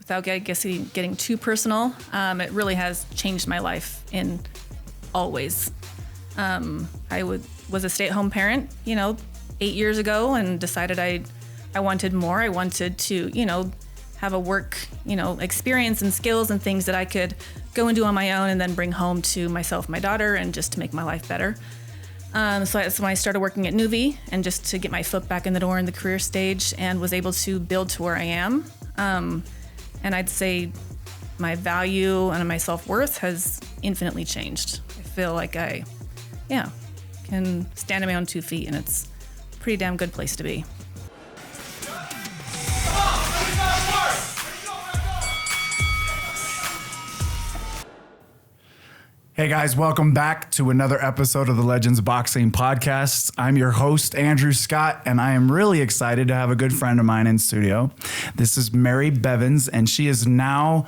without getting too personal, it really has changed my life in all ways. I was a stay-at-home parent, 8 years ago, and decided I wanted more. I wanted to, have a work, experience and skills and things that I could go and do on my own and then bring home to myself, my daughter, and just to make my life better. So that's when I started working at Nuvi, and just to get my foot back in the door in the career stage, and was able to build to where I am. And I'd say my value and my self-worth has infinitely changed. I feel like I can stand on my own 2 feet, and it's a pretty damn good place to be. Hey guys, welcome back to another episode of the Legends Boxing Podcast. I'm your host, Andrew Scott, and I am really excited to have a good friend of mine in studio. This is Mary Bevins, and she is now,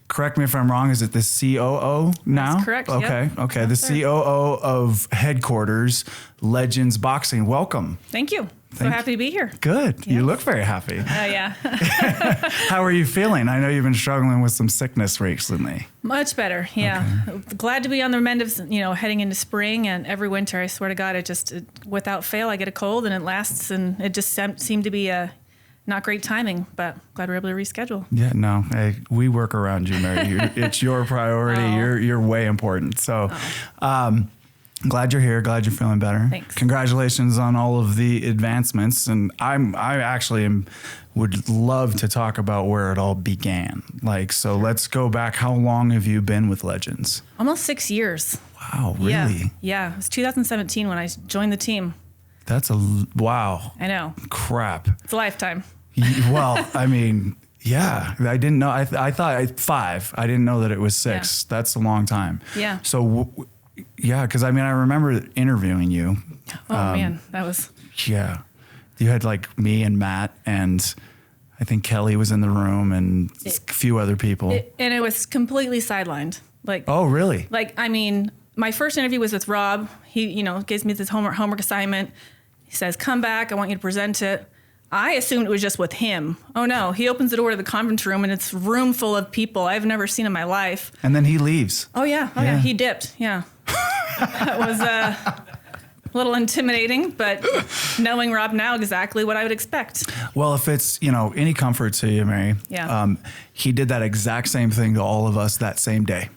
correct me if I'm wrong, is it the COO now? That's correct. Okay, yep. okay. That's the COO of headquarters, Legends Boxing. Welcome. Thank you. So happy to be here. Good. Yeah. You look very happy. Yeah. How are you feeling? I know you've been struggling with some sickness recently. Much better. Yeah. Okay. Glad to be on the mend of, heading into spring, and every winter, I swear to God, without fail, I get a cold and it lasts, and it just seemed to be not great timing, but glad we're able to reschedule. Yeah, no, hey, we work around you, Mary. It's your priority. Oh. You're way important. So, glad you're here. Glad you're feeling better. Thanks. Congratulations on all of the advancements. And I actually would love to talk about where it all began. So let's go back. How long have you been with Legends? Almost 6 years. Wow, really? Yeah. It was 2017 when I joined the team. That's wow. I know. Crap. It's a lifetime. Well, I mean, yeah, I didn't know. I thought 5. I didn't know that it was 6. Yeah. That's a long time. Yeah. So, because I remember interviewing you. Oh, man, that was. Yeah. You had me and Matt, and I think Kelly was in the room, and a few other people. And it was completely sidelined. Oh, really? My first interview was with Rob. He, gives me this homework assignment. He says, come back. I want you to present it. I assumed it was just with him. Oh, no. He opens the door to the conference room, and it's a room full of people I've never seen in my life. And then he leaves. Oh, yeah. Oh, yeah. He dipped. Yeah. That was a little intimidating, but knowing Rob now, exactly what I would expect. Well, if it's, any comfort to you, Mary, he did that exact same thing to all of us that same day.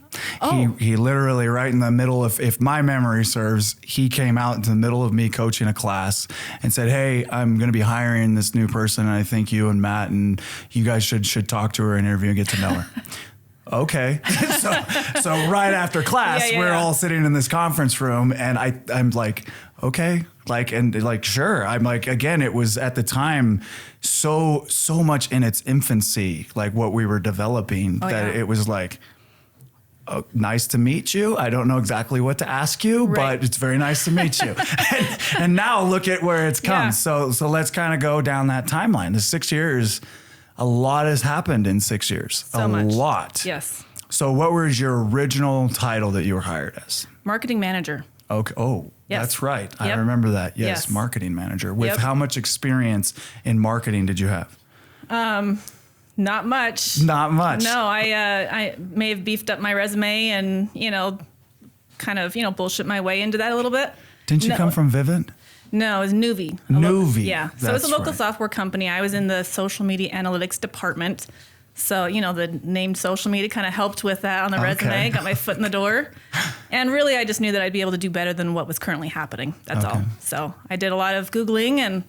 Oh. He literally, right in the middle of, if my memory serves, he came out into the middle of me coaching a class and said, hey, I'm going to be hiring this new person, and I think you and Matt and you guys should talk to her and interview and get to know her. Okay. So right after class, we're all sitting in this conference room, and I'm like, okay, sure. I'm like, again, it was at the time so much in its infancy, what we were developing, it was like, oh, nice to meet you. I don't know exactly what to ask you, but it's very nice to meet you. and now look at where it's come. Yeah. So let's kind of go down that timeline. The 6 years, a lot has happened in 6 years. So much. A lot. Yes. So what was your original title that you were hired as? Marketing manager. Okay. Oh, yes. That's right. Yep. I remember that. Yes. Marketing manager. With how much experience in marketing did you have? Not much. Not much. No, I may have beefed up my resume and, kind of, bullshit my way into that a little bit. Didn't you come from Vivint? No, it was Nuvi. Nuvi. Yeah. So it's a local software company. I was in the social media analytics department. So, the named social media kind of helped with that on the resume, got my foot in the door. And really, I just knew that I'd be able to do better than what was currently happening. That's all. So I did a lot of Googling and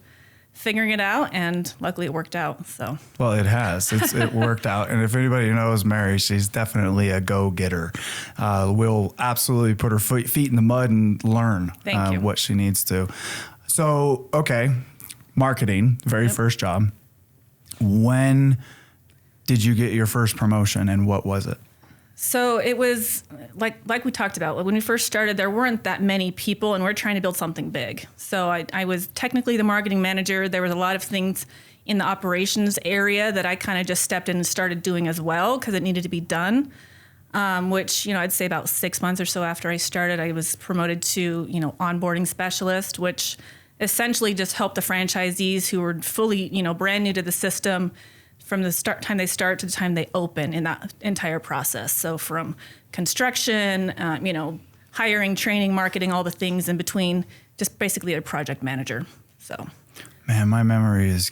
figuring it out, and luckily it worked out. So well, it has. It worked out. And if anybody knows Mary, she's definitely a go-getter. Will absolutely put her feet in the mud and learn what she needs to. So, marketing, very first job. When did you get your first promotion, and what was it? So it was like we talked about, when we first started, there weren't that many people, and we're trying to build something big. So I was technically the marketing manager. There was a lot of things in the operations area that I kind of just stepped in and started doing as well because it needed to be done. Which, I'd say about 6 months or so after I started, I was promoted to, onboarding specialist, which essentially just helped the franchisees who were fully, brand new to the system from the time they start to the time they open in that entire process. So from construction, hiring, training, marketing, all the things in between, just basically a project manager. So, man, my memory is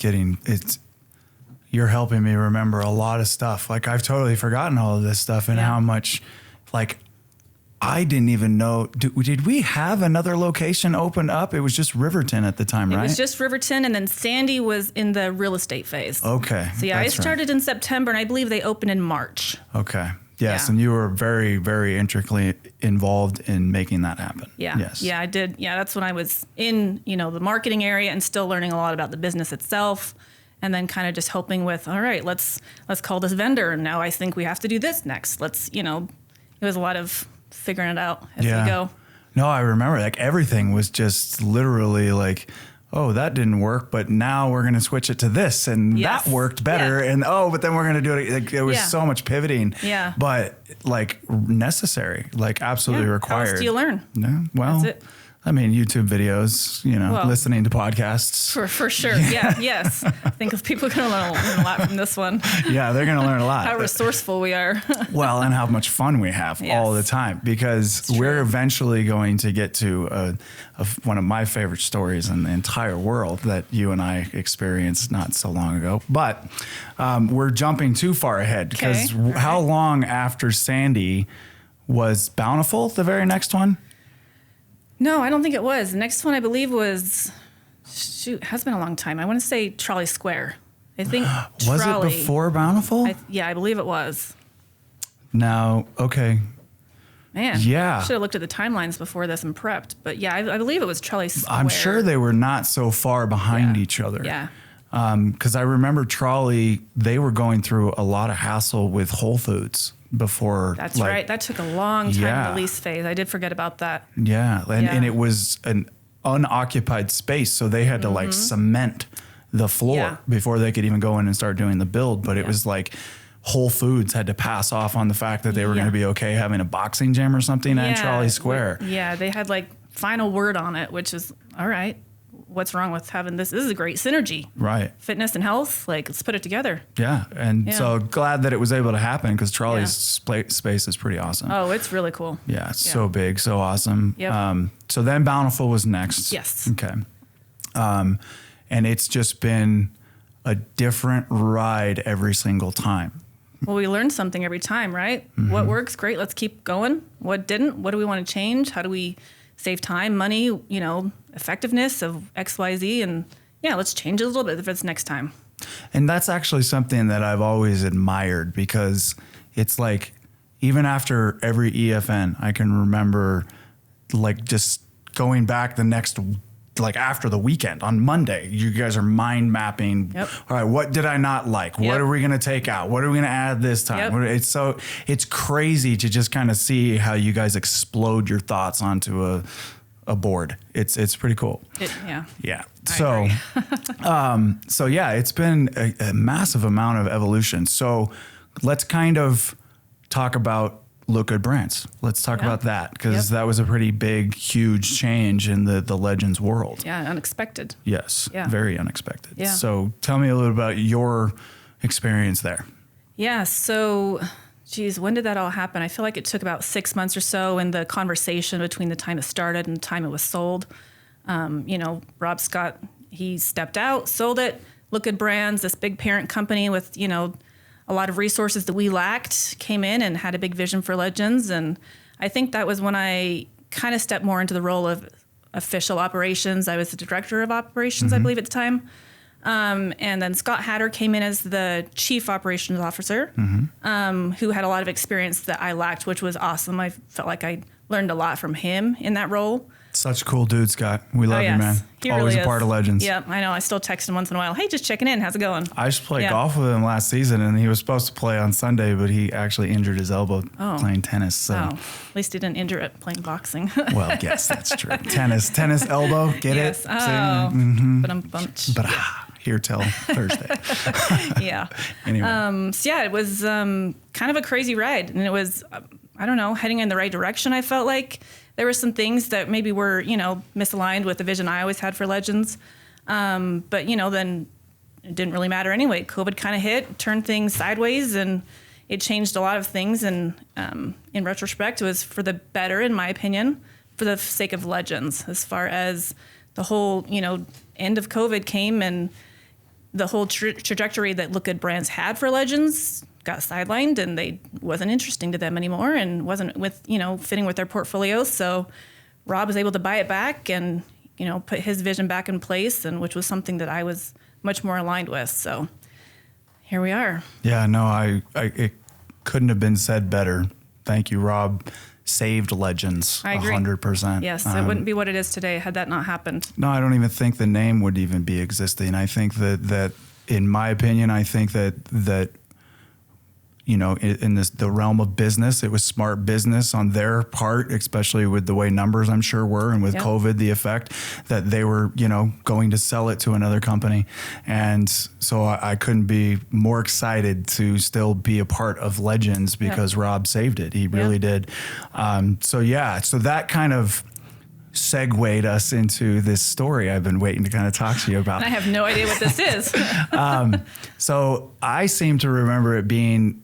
you're helping me remember a lot of stuff. Like I've totally forgotten all of this stuff and how much, like, I didn't even know. Did we have another location open up? It was just Riverton at the time, right? It was just Riverton, and then Sandy was in the real estate phase. Okay. So I started in September, and I believe they opened in March. Okay. Yes, and you were very, very intricately involved in making that happen. Yeah. Yes. Yeah, I did. Yeah, that's when I was in, the marketing area and still learning a lot about the business itself. And then kind of just helping with, all right, let's call this vendor. And now I think we have to do this next. It was a lot of figuring it out as we go. No, I remember like everything was just literally like, oh, that didn't work, but now we're going to switch it to this and that worked better. Yeah. And but then we're going to do it. Like, it was so much pivoting, but like necessary, like absolutely required. How else do you learn? Yeah. Well, that's it. I mean, YouTube videos, listening to podcasts. For sure. Yeah. Yes. I think people are going to learn a lot from this one. Yeah, they're going to learn a lot. How resourceful we are. Well, and how much fun we have all the time, because we're eventually going to get to one of my favorite stories in the entire world that you and I experienced not so long ago. But we're jumping too far ahead, because how long after Sandy was Bountiful, the very next one? No, I don't think it was. The next one I believe was, it has been a long time. I want to say Trolley Square. I think Was it before Bountiful? I believe it was. No, okay. Man, yeah. Should have looked at the timelines before this and prepped. But yeah, I believe it was Trolley Square. I'm sure they were not so far behind each other. Yeah. Because I remember Trolley, they were going through a lot of hassle with Whole Foods before. That's right. That took a long time in the lease phase. I did forget about that. Yeah. And it was an unoccupied space. So they had to like cement the floor before they could even go in and start doing the build. But it was like Whole Foods had to pass off on the fact that they were going to be okay having a boxing gym or something at Trolley Square. Yeah. They had like final word on it, which is all right. What's wrong with having this? This is a great synergy. Right. Fitness and health. Like, let's put it together. Yeah. And so glad that it was able to happen, because Trolley's space is pretty awesome. Oh, it's really cool. Yeah. So big, so awesome. Yep. So then Bountiful was next. Yes. Okay. And it's just been a different ride every single time. Well, we learned something every time, right? Mm-hmm. What works? Great. Let's keep going. What didn't? What do we want to change? How do we save time, money, effectiveness of XYZ, and let's change it a little bit if it's next time. And that's actually something that I've always admired, because it's like, even after every EFN, I can remember like just going back the next, like after the weekend on Monday, you guys are mind mapping. Yep. All right, what did I not like? What are we going to take out? What are we going to add this time? Yep. It's crazy to just kind of see how you guys explode your thoughts onto a board. It's pretty cool. Yeah. So, it's been a massive amount of evolution. So let's kind of talk about Look Good Brands. Let's talk about that, because that was a pretty big, huge change in the Legends world. Yeah, unexpected. Yes, very unexpected. Yeah. So tell me a little about your experience there. Yeah, so, when did that all happen? I feel like it took about 6 months or so in the conversation between the time it started and the time it was sold. Rob Scott, he stepped out, sold it. Look Good Brands, this big parent company with, a lot of resources that we lacked, came in and had a big vision for Legends. And I think that was when I kind of stepped more into the role of official operations. I was the director of operations, I believe, at the time. And then Scott Hatter came in as the chief operations officer, who had a lot of experience that I lacked, which was awesome. I felt like I learned a lot from him in that role. Such a cool dude, Scott. We love you, man. He Always really a part of Legends. Yeah, I know. I still text him once in a while. Hey, just checking in. How's it going? I used to play golf with him last season, and he was supposed to play on Sunday, but he actually injured his elbow playing tennis. So at least he didn't injure it playing boxing. Well, yes, that's true. Tennis elbow. Get it? But I'm bumped. But here till Thursday. Yeah. Anyway. It was kind of a crazy ride, and it was, heading in the right direction. I felt like there were some things that maybe were, misaligned with the vision I always had for Legends. But then it didn't really matter anyway. COVID kind of hit, turned things sideways, and it changed a lot of things. And in retrospect, it was for the better, in my opinion, for the sake of Legends. As far as the whole, end of COVID came, and the whole trajectory that Look Good Brands had for Legends got sidelined, and they wasn't interesting to them anymore, and wasn't fitting with their portfolio. So Rob was able to buy it back and put his vision back in place, and which was something that I was much more aligned with. So here we are. Yeah, no, it couldn't have been said better. Thank you, Rob. Saved Legends. I agree. 100%. Yes, it wouldn't be what it is today had that not happened. No, I don't even think the name would even be existing. I think that in my opinion, I think that in the realm of business, it was smart business on their part, especially with the way numbers I'm sure were, and with COVID, the effect that they were, going to sell it to another company. And so I couldn't be more excited to still be a part of Legends because Rob saved it. He really did. So that kind of segued us into this story I've been waiting to kind of talk to you about. And I have no idea what this is. So I seem to remember it being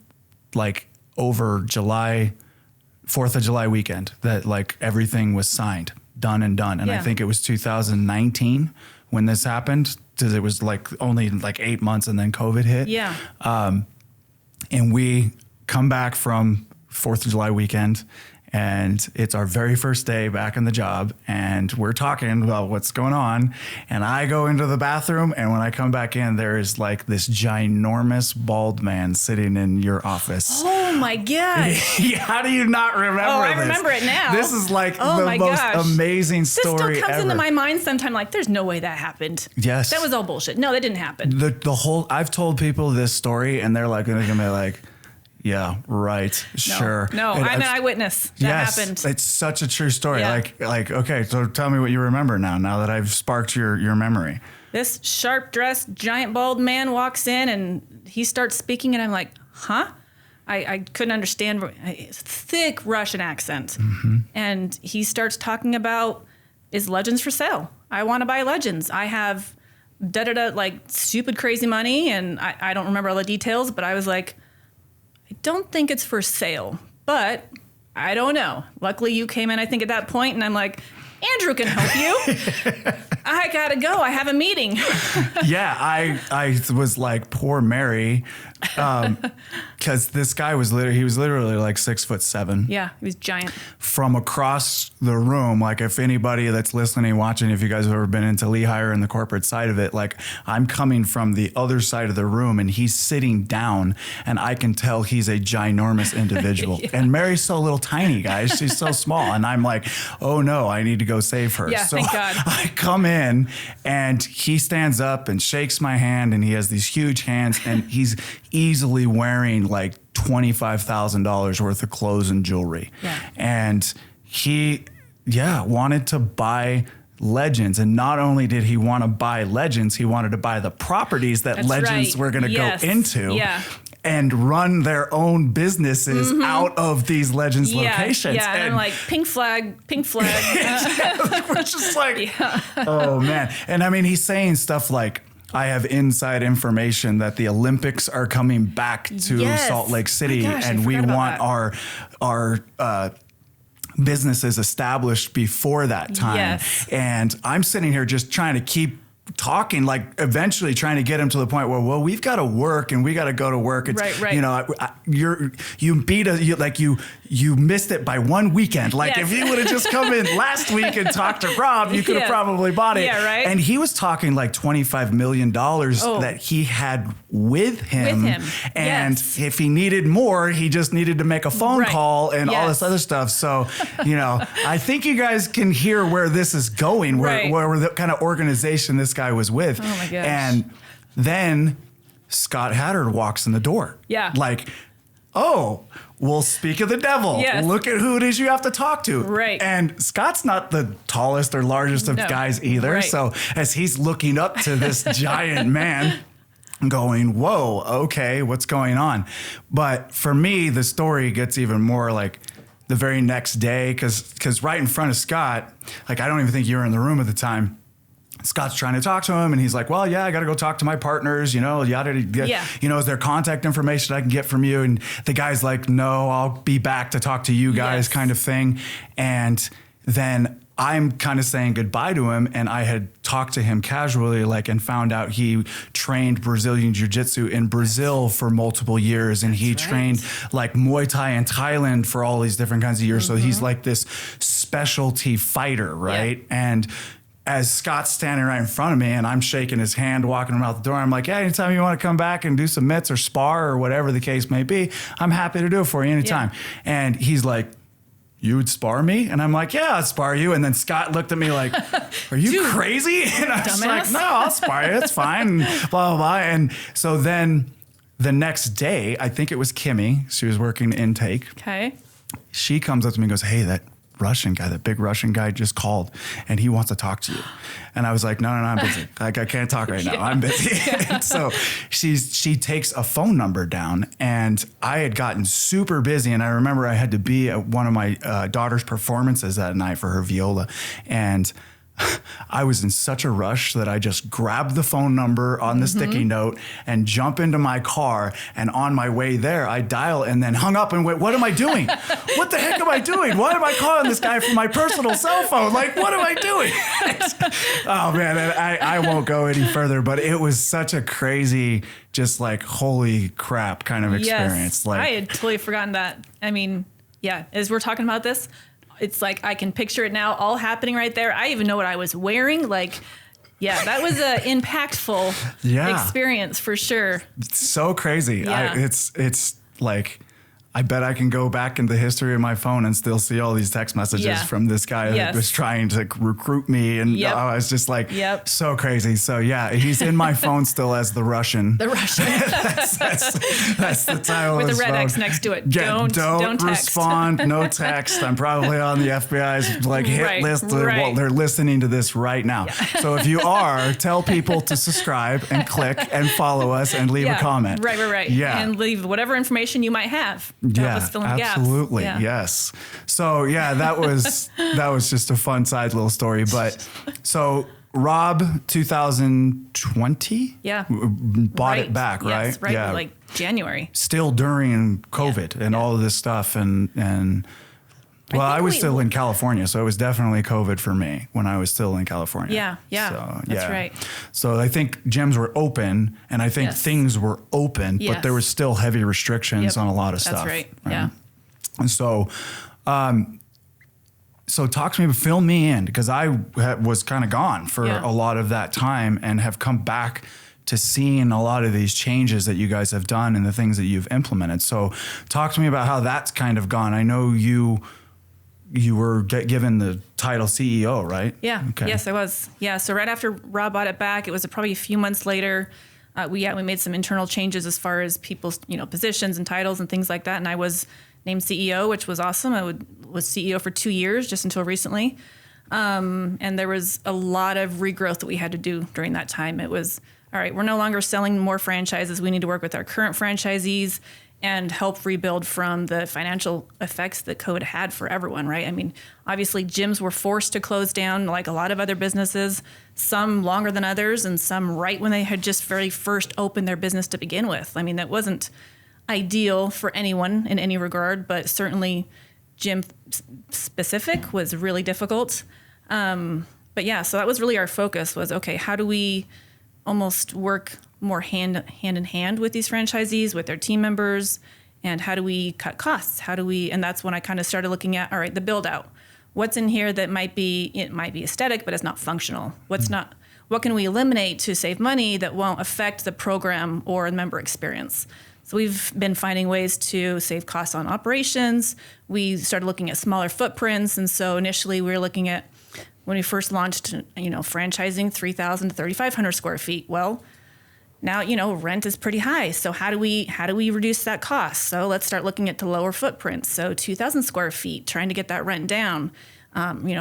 like over 4th of July weekend that like everything was signed, done. And I think it was 2019 when this happened, because it was like only like 8 months and then COVID hit. Yeah. And we come back from 4th of July weekend, and it's our very first day back in the job, and we're talking about what's going on. And I go into the bathroom, and when I come back in, there is like this ginormous bald man sitting in your office. Oh my gosh. How do you not remember this? I remember it now. This is like the most amazing story This still comes ever. into my mind sometime, like, there's no way that happened. Yes. That was all bullshit. No, that didn't happen. I've told people this story, and they're going to be like, yeah, right. Sure. No, I'm an eyewitness. That happened. It's such a true story. Yeah. Like, okay, so tell me what you remember now that I've sparked your memory. This sharp dressed, giant bald man walks in, and he starts speaking, and I'm like, huh? I couldn't understand. Thick Russian accent. Mm-hmm. And he starts talking about, is Legends for sale? I want to buy Legends. I have da-da-da, like stupid crazy money, and I don't remember all the details, but I was like, I don't think it's for sale, but I don't know. Luckily, you came in, I think, at that point, and I'm like, Andrew can help you. I gotta go. I have a meeting. Yeah, I was like, poor Mary, because this guy was literally like 6'7". Yeah, he was giant. From across the room, like if anybody that's listening, watching, if you guys have ever been into Lehigh or in the corporate side of it, like I'm coming from the other side of the room, and he's sitting down, and I can tell he's a ginormous individual. Yeah. And Mary's so little tiny, guys. She's so small, and I'm like, oh no, I need to go save her. Yeah, so thank God. I come in, and he stands up and shakes my hand, and he has these huge hands, and he's easily wearing like $25,000 worth of clothes and jewelry. Yeah. And he, wanted to buy Legends. And not only did he want to buy Legends, he wanted to buy the properties that Legends were going to go into. Yeah. And run their own businesses out of these Legends locations. Yeah, and I'm like, pink flag. We're just like, oh man. And I mean, he's saying stuff like, I have inside information that the Olympics are coming back to Salt Lake City, and we want our businesses established before that time. Yes. And I'm sitting here just trying to keep talking, like eventually trying to get him to the point where, well, we've got to work and we got to go to work. It's, right. You know, you missed it by one weekend. Like if you would have just come in last week and talked to Rob, you could have probably bought it. Yeah, right. And he was talking like $25 million that he had with him. And if he needed more, he just needed to make a phone call and all this other stuff. So, you know, I think you guys can hear where this is going, where the kind of organization this guy was with. Oh my gosh. And then Scott Hatter walks in the door. Yeah. Like, oh, well, speak of the devil. Yes. Look at who it is you have to talk to. Right. And Scott's not the tallest or largest of guys either. Right. So as he's looking up to this giant man, going, whoa, okay, what's going on? But for me, the story gets even more like the very next day, because right in front of Scott, like I don't even think you were in the room at the time, Scott's trying to talk to him, and he's like, well, yeah, I got to go talk to my partners, you know, yada, you know, is there contact information I can get from you? And the guy's like, no, I'll be back to talk to you guys, kind of thing. And then I'm kind of saying goodbye to him, and I had talked to him casually, like, and found out he trained Brazilian Jiu-Jitsu in Brazil for multiple years, and he trained like Muay Thai in Thailand for all these different kinds of years. So he's like this specialty fighter, right? And as Scott's standing right in front of me and I'm shaking his hand, walking him out the door, I'm like, yeah, anytime you want to come back and do some mitts or spar or whatever the case may be, I'm happy to do it for you anytime. And he's like, you would spar me? And I'm like, yeah, I'll spar you. And then Scott looked at me like, are you crazy? And I was like, no, I'll spar you. It's fine. Blah, blah, blah. And so then the next day, I think it was Kimmy. She was working intake. Okay. She comes up to me and goes, hey, that Russian guy, that big Russian guy just called and he wants to talk to you. And I was like, no, I'm busy. Like, I can't talk right now. I'm busy. So she takes a phone number down, and I had gotten super busy. And I remember I had to be at one of my daughter's performances that night for her viola. And I was in such a rush that I just grabbed the phone number on the sticky note and jump into my car. And on my way there, I dial and then hung up and went, what am I doing? What the heck am I doing? Why am I calling this guy from my personal cell phone? Like, what am I doing? Oh, man, I won't go any further, but it was such a crazy, just like, holy crap kind of experience. Yes, like, I had totally forgotten that. I mean, yeah, as we're talking about this, it's like I can picture it now all happening right there. I even know what I was wearing. Like, yeah, that was an impactful experience for sure. It's so crazy. Yeah. It's like, I bet I can go back in the history of my phone and still see all these text messages from this guy that was trying to recruit me. And I was just like, so crazy. So yeah, he's in my phone still as the Russian. The Russian. that's the title. With of the red phone. X next to it. Yeah, don't text. respond. No text. I'm probably on the FBI's like hit list. Well, they're listening to this right now. Yeah. So if you are, tell people to subscribe and click and follow us and leave a comment. Right. Yeah. And leave whatever information you might have. Absolutely. Gaps. Yes. So yeah, that was just a fun side little story. But so Rob 2020 bought it back, right? Yes, right. Yeah. Like January. Still during COVID and all of this stuff and well, I was still in California, so it was definitely COVID for me when I was still in California. Yeah. So, that's right. So I think gyms were open, and I think things were open, but there was still heavy restrictions on a lot of stuff. That's right. Yeah. And so, so talk to me, fill me in, because I was kind of gone for a lot of that time and have come back to seeing a lot of these changes that you guys have done and the things that you've implemented. So talk to me about how that's kind of gone. I know you were given the title CEO, right? Yeah. Okay. Yes, I was. Yeah. So right after Rob bought it back, it was probably a few months later. We made some internal changes as far as people's positions and titles and things like that. And I was named CEO, which was awesome. I was CEO for 2 years, just until recently. And there was a lot of regrowth that we had to do during that time. It was, all right, we're no longer selling more franchises. We need to work with our current franchisees and help rebuild from the financial effects that COVID had for everyone, right? I mean, obviously gyms were forced to close down like a lot of other businesses, some longer than others and some right when they had just very first opened their business to begin with. I mean, that wasn't ideal for anyone in any regard, but certainly gym specific was really difficult. But yeah, so that was really our focus was, okay, how do we almost work more hand in hand with these franchisees, with their team members, and how do we cut costs? And that's when I kind of started looking at, all right, the build out. What's in here that might be aesthetic, but it's not functional? What can we eliminate to save money that won't affect the program or the member experience? So we've been finding ways to save costs on operations. We started looking at smaller footprints. And so initially we were looking at, when we first launched, franchising 3,000 to 3,500 square feet. Well, now, rent is pretty high. So how do we reduce that cost? So let's start looking at the lower footprints. So 2,000 square feet, trying to get that rent down.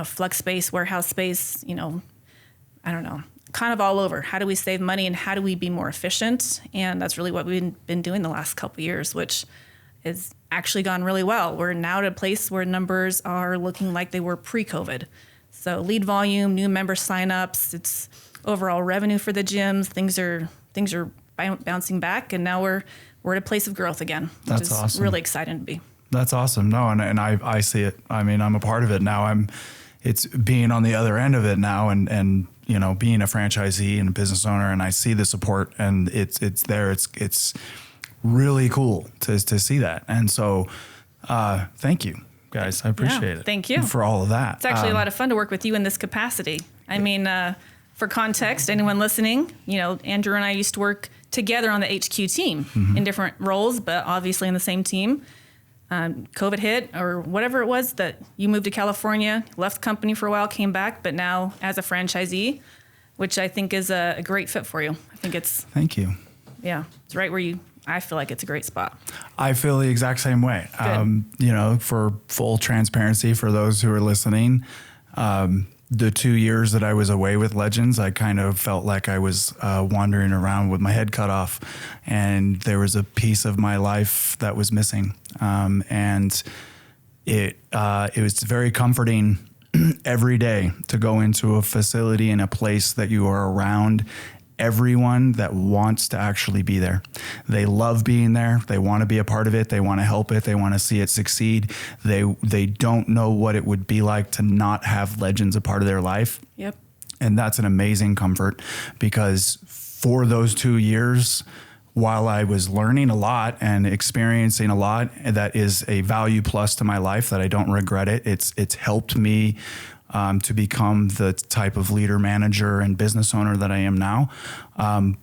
Flex space, warehouse space, I don't know, kind of all over. How do we save money and how do we be more efficient? And that's really what we've been doing the last couple of years, which has actually gone really well. We're now at a place where numbers are looking like they were pre-COVID. So lead volume, new member signups, it's overall revenue for the gyms. Things are bouncing back, and now we're at a place of growth again. Which is awesome. Really exciting to be. That's awesome. No, and I see it. I mean, I'm a part of it now. It's being on the other end of it now, and you know, being a franchisee and a business owner, and I see the support, and it's there. It's really cool to see that. And so, thank you guys. I appreciate it. Thank you for all of that. It's actually a lot of fun to work with you in this capacity. I mean, for context, anyone listening, you know, Andrew and I used to work together on the HQ team in different roles, but obviously in the same team. COVID hit, or whatever it was, that you moved to California, left the company for a while, came back, but now as a franchisee, which I think is a great fit for you. I think it's... Thank you. Yeah, it's right where I feel like it's a great spot. I feel the exact same way. You know, for full transparency for those who are listening, the 2 years that I was away with Legends, I kind of felt like I was wandering around with my head cut off, and there was a piece of my life that was missing. And it was very comforting every day to go into a facility in a place that you are around everyone that wants to actually be there. They love being there. They want to be a part of it. They want to help it. They want to see it succeed. They don't know what it would be like to not have Legends a part of their life. Yep. And that's an amazing comfort, because for those 2 years, while I was learning a lot and experiencing a lot, that is a value plus to my life that I don't regret it. It's helped me to become the type of leader, manager, and business owner that I am now.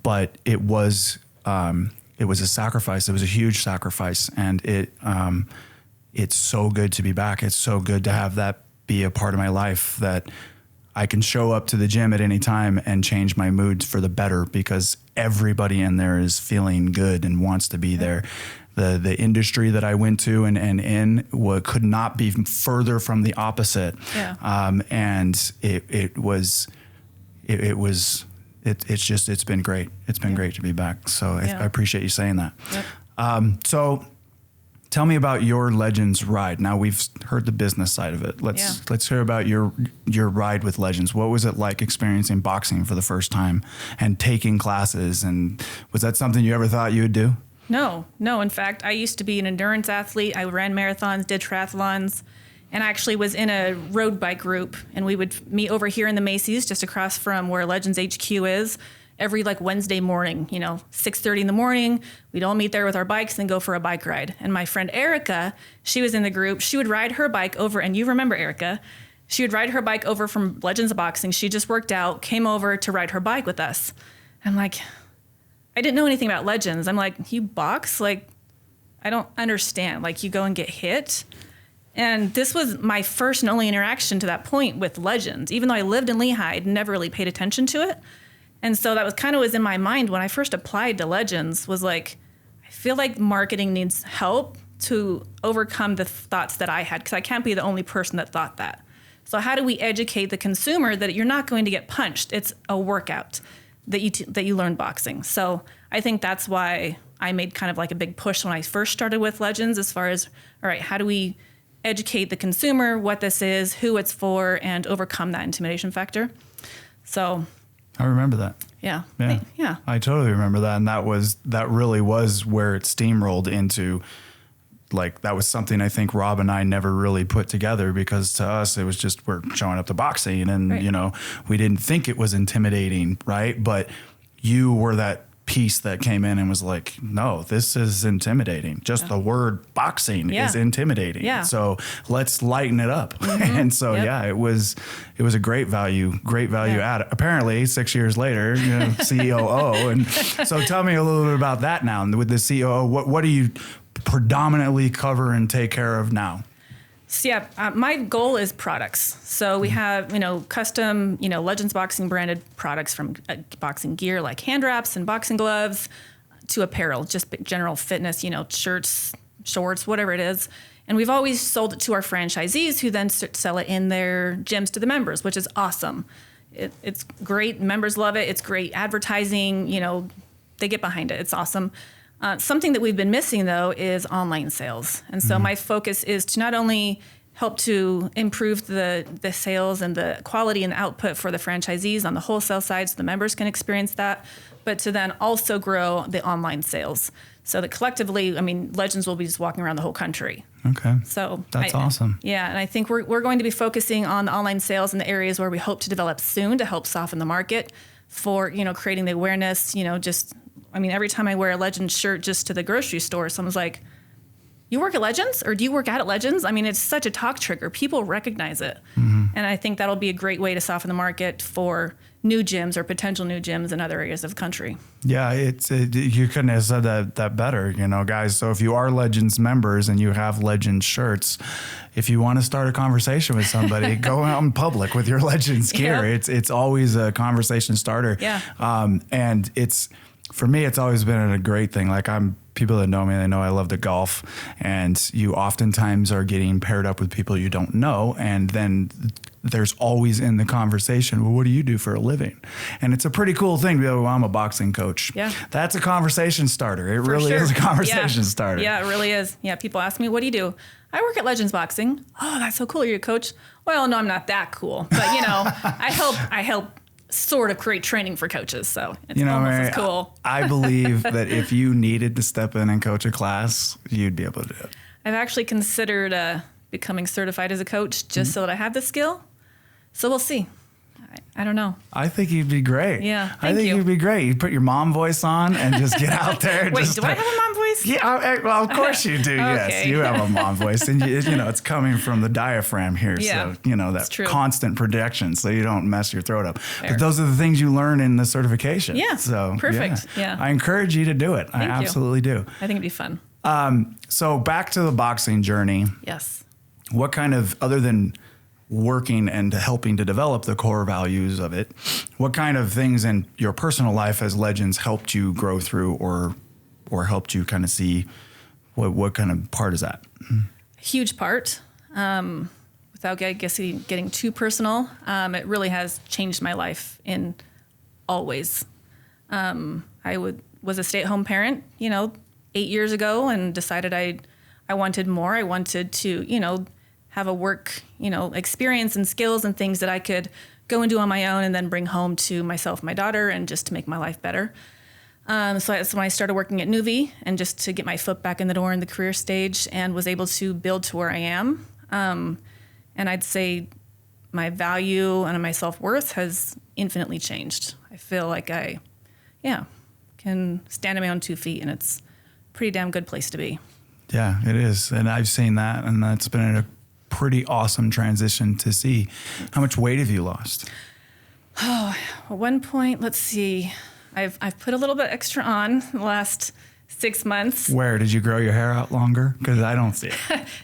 But it was a sacrifice. It was a huge sacrifice, and it's so good to be back. It's so good to have that be a part of my life, that I can show up to the gym at any time and change my mood for the better, because everybody in there is feeling good and wants to be there. The industry that I went to and in could not be further from the opposite. Yeah. And it's been great. It's been great to be back. So I appreciate you saying that. Yep. So tell me about your Legends ride. Now, we've heard the business side of it. Let's hear about your ride with Legends. What was it like experiencing boxing for the first time and taking classes? And was that something you ever thought you would do? No. In fact, I used to be an endurance athlete. I ran marathons, did triathlons, and I actually was in a road bike group, and we would meet over here in the Macy's, just across from where Legends HQ is, every Wednesday morning, 6:30 in the morning. We'd all meet there with our bikes and go for a bike ride. And my friend Erica, she was in the group. She would ride her bike over, and you remember Erica, she would ride her bike over from Legends Boxing. She just worked out, came over to ride her bike with us. I'm like, I didn't know anything about Legends. I'm like, you box? I don't understand. You go and get hit. And this was my first and only interaction to that point with Legends. Even though I lived in Lehigh, I'd never really paid attention to it. And so that was kind of was in my mind when I first applied to Legends, was I feel like marketing needs help to overcome the thoughts that I had, because I can't be the only person that thought that. So how do we educate the consumer that you're not going to get punched? It's a workout that you learn boxing. So I think that's why I made kind of a big push when I first started with Legends, as far as, all right, how do we educate the consumer what this is, who it's for, and overcome that intimidation factor? So I remember that. Yeah. I totally remember that. And that really was where it steamrolled into, that was something I think Rob and I never really put together, because to us, it was just, we're showing up to boxing and, right. We didn't think it was intimidating. Right. But you were that piece that came in and was like, no, this is intimidating. Just the word boxing is intimidating. Yeah. So let's lighten it up. Mm-hmm. And so, it was a great value add. Apparently 6 years later, COO. And so tell me a little bit about that now. With the COO, what do you predominantly cover and take care of now? So my goal is products. So we have, custom, Legends Boxing branded products, from boxing gear like hand wraps and boxing gloves to apparel, just general fitness, shirts, shorts, whatever it is. And we've always sold it to our franchisees, who then sell it in their gyms to the members, which is awesome. It's great. Members love it. It's great advertising. They get behind it. It's awesome. Something that we've been missing, though, is online sales. And so my focus is to not only help to improve the sales and the quality and output for the franchisees on the wholesale side so the members can experience that, but to then also grow the online sales so that collectively, I mean, Legends will be just walking around the whole country. Okay. So that's awesome. Yeah. And I think we're going to be focusing on the online sales in the areas where we hope to develop soon to help soften the market for, creating the awareness, every time I wear a Legends shirt just to the grocery store, someone's like, you work at Legends or do you work out at Legends? I mean, it's such a talk trigger. People recognize it. Mm-hmm. And I think that'll be a great way to soften the market for new gyms or potential new gyms in other areas of the country. Yeah, you couldn't have said that better, guys. So if you are Legends members and you have Legends shirts, if you want to start a conversation with somebody, go out in public with your Legends gear. Yep. It's always a conversation starter. Yeah. And for me, it's always been a great thing. Like people that know me, they know I love to golf, and you oftentimes are getting paired up with people you don't know, and then there's always in the conversation, well, what do you do for a living? And it's a pretty cool thing to be, well, I'm a boxing coach. Yeah. That's a conversation starter. It really is a conversation starter. Yeah, it really is. Yeah, people ask me, what do you do? I work at Legends Boxing. Oh, that's so cool. Are you a coach? Well, no, I'm not that cool. But, I help sort of create training for coaches. So it's almost Mary, as cool. I believe that if you needed to step in and coach a class, you'd be able to do it. I've actually considered becoming certified as a coach just so that I have the skill. So we'll see. I don't know. I think you'd be great. Yeah, I think you'd be great. You put your mom voice on and just get out there. Wait, do I have a mom voice? Yeah, well, of course you do. Okay. Yes, you have a mom voice, and it's coming from the diaphragm here. Yeah, so that constant projection, so you don't mess your throat up. Fair. But those are the things you learn in the certification. Yeah. So perfect. Yeah. I encourage you to do it. I absolutely do. I think it'd be fun. So back to the boxing journey. Yes. What kind of, other than working and helping to develop the core values of it, what kind of things in your personal life as Legends helped you grow through or helped you kind of see what kind of part is that? Huge part. Without getting too personal, it really has changed my life in all ways. I was a stay-at-home parent, 8 years ago, and decided I wanted more. I wanted to, have a work, experience and skills and things that I could go and do on my own and then bring home to myself, my daughter, and just to make my life better. So that's when I started working at Nuvi, and just to get my foot back in the door in the career stage, and was able to build to where I am. And I'd say my value and my self-worth has infinitely changed. I feel like I can stand on my own 2 feet, and it's a pretty damn good place to be. Yeah, it is. And I've seen that, and that's been a pretty awesome transition to see. How much weight have you lost? Oh, at one point, let's see. I've put a little bit extra on the last 6 months. Where? Did you grow your hair out longer? Because I don't see it.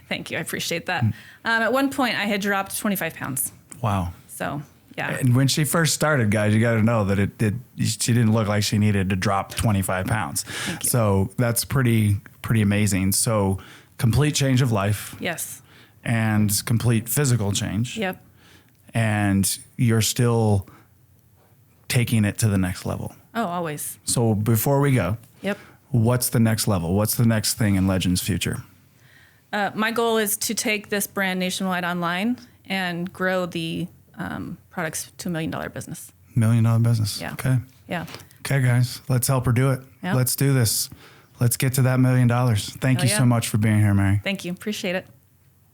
Thank you. I appreciate that. At one point, I had dropped 25 pounds. Wow. So, yeah. And when she first started, guys, you got to know that she didn't look like she needed to drop 25 pounds. Thank you. So that's pretty amazing. So complete change of life. Yes. And complete physical change. Yep. And you're still taking it to the next level. Oh, always. So before we go, yep. What's the next level? What's the next thing in Legends' future? My goal is to take this brand nationwide online and grow the products to $1 million business. $1 million business. Yeah. Okay. Yeah. Okay, guys, let's help her do it. Yep. Let's do this. Let's get to that $1 million. Thank you so much for being here, Mary. Thank you. Appreciate it.